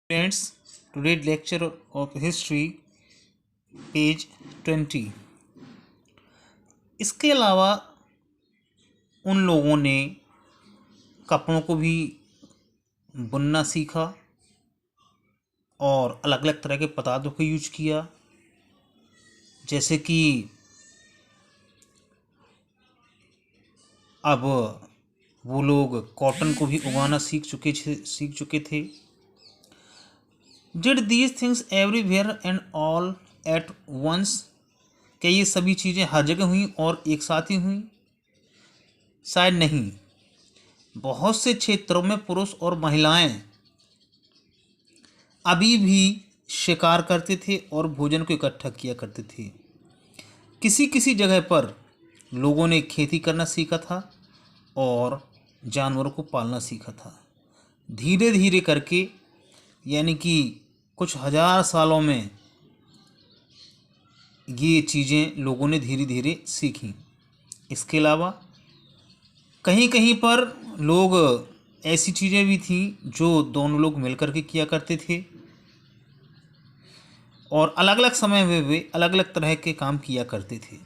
Friends, today's lecture of history, page 20। इसके अलावा उन लोगों ने कपड़ों को भी बुनना सीखा और अलग अलग तरह के पदार्थों को यूज किया, जैसे कि अब वो लोग कॉटन को भी उगाना सीख चुके थे। Did these things everywhere and all at once? क्या ये सभी चीज़ें हर जगह हुई और एक साथ ही हुई? शायद नहीं। बहुत से क्षेत्रों में पुरुष और महिलाएं अभी भी शिकार करते थे और भोजन को इकट्ठा किया करते थे। किसी किसी जगह पर लोगों ने खेती करना सीखा था और जानवरों को पालना सीखा था। धीरे धीरे करके, यानी कि कुछ हजार सालों में ये चीज़ें लोगों ने धीरे धीरे सीखी। इसके अलावा कहीं कहीं पर लोग ऐसी चीज़ें भी थी जो दोनों लोग मिलकर के किया करते थे और अलग अलग समय में वे अलग अलग तरह के काम किया करते थे।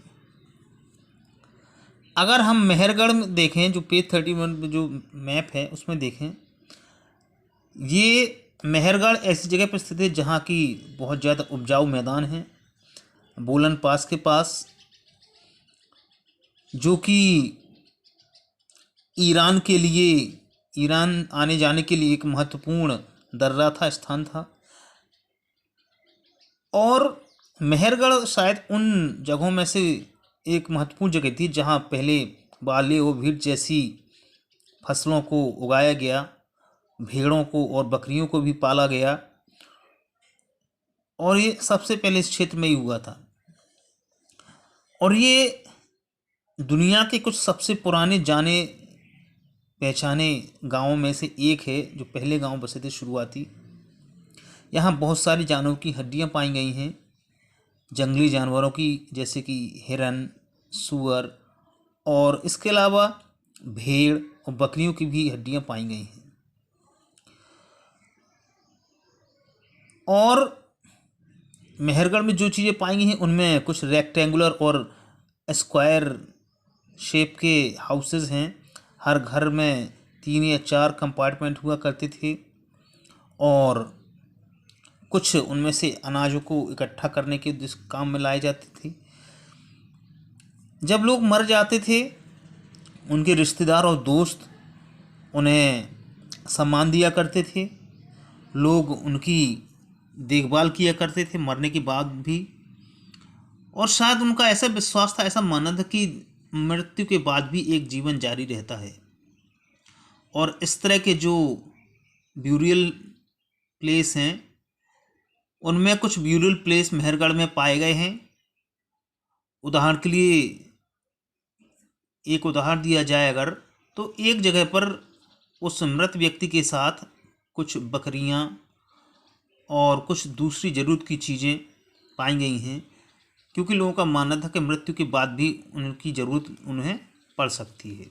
अगर हम मेहरगढ़ में देखें, जो पेज 31 में जो मैप है उसमें देखें, ये मेहरगढ़ ऐसी जगह पर स्थित है जहाँ की बहुत ज़्यादा उपजाऊ मैदान है, बोलन पास के पास, जो कि ईरान आने जाने के लिए एक महत्वपूर्ण दर्रा था, स्थान था। और मेहरगढ़ शायद उन जगहों में से एक महत्वपूर्ण जगह थी जहाँ पहले बार्ली और वीट जैसी फसलों को उगाया गया, भेड़ों को और बकरियों को भी पाला गया, और ये सबसे पहले इस क्षेत्र में ही हुआ था। और ये दुनिया के कुछ सबसे पुराने जाने पहचाने गांवों में से एक है, जो पहले गांव बसे थे शुरुआती। यहाँ बहुत सारी जानवरों की हड्डियाँ पाई गई हैं, जंगली जानवरों की, जैसे कि हिरन, सूअर, और इसके अलावा भेड़ और बकरियों की भी हड्डियाँ पाई गई हैं। और मेहरगढ़ में जो चीज़ें पाई गई हैं उनमें कुछ रेक्टेंगुलर और स्क्वायर शेप के हाउसेस हैं। हर घर में 3 या 4 कंपार्टमेंट हुआ करते थे और कुछ उनमें से अनाजों को इकट्ठा करने के काम में लाए जाते थे। जब लोग मर जाते थे, उनके रिश्तेदार और दोस्त उन्हें सम्मान दिया करते थे। लोग उनकी देखभाल किया करते थे मरने के बाद भी, और शायद उनका ऐसा विश्वास था, ऐसा मानना था कि मृत्यु के बाद भी एक जीवन जारी रहता है। और इस तरह के जो ब्यूरियल प्लेस हैं, उनमें कुछ ब्यूरियल प्लेस मेहरगढ़ में पाए गए हैं। उदाहरण के लिए एक उदाहरण दिया जाए अगर, तो एक जगह पर उस मृत व्यक्ति के साथ कुछ बकरियां और कुछ दूसरी ज़रूरत की चीज़ें पाई गई हैं, क्योंकि लोगों का मानना था कि मृत्यु के बाद भी उनकी ज़रूरत उन्हें पड़ सकती है।